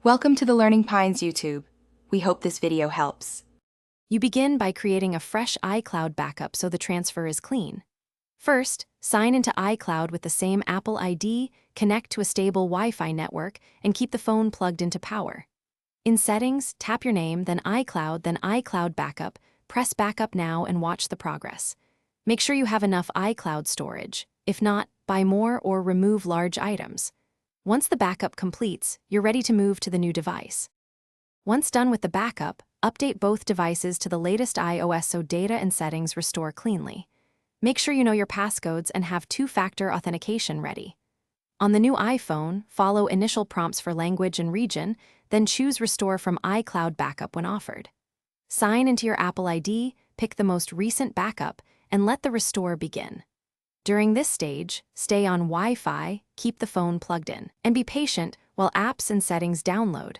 Welcome to the Learning Pines YouTube. We hope this video helps. You begin by creating a fresh iCloud backup so the transfer is clean. First, sign into iCloud with the same Apple ID, connect to a stable Wi-Fi network, and keep the phone plugged into power. In Settings, tap your name, then iCloud Backup, press Backup Now and watch the progress. Make sure you have enough iCloud storage. If not, buy more or remove large items. Once the backup completes, you're ready to move to the new device. Once done with the backup, update both devices to the latest iOS so data and settings restore cleanly. Make sure you know your passcodes and have two-factor authentication ready. On the new iPhone, follow initial prompts for language and region, then choose Restore from iCloud Backup when offered. Sign into your Apple ID, pick the most recent backup, and let the restore begin. During this stage, stay on Wi-Fi, keep the phone plugged in, and be patient while apps and settings download.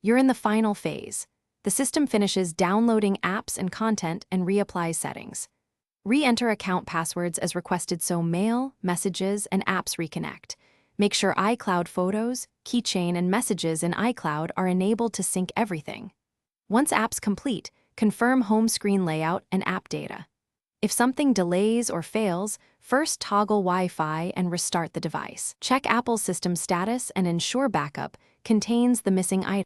You're in the final phase. The system finishes downloading apps and content and reapplies settings. Re-enter account passwords as requested so mail, messages, and apps reconnect. Make sure iCloud Photos, Keychain, and Messages in iCloud are enabled to sync everything. Once apps complete, confirm home screen layout and app data. If something delays or fails, first toggle Wi-Fi and restart the device. Check Apple's system status and ensure backup contains the missing item.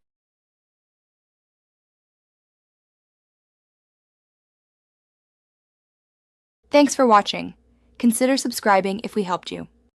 Thanks for watching. Consider subscribing if we helped you.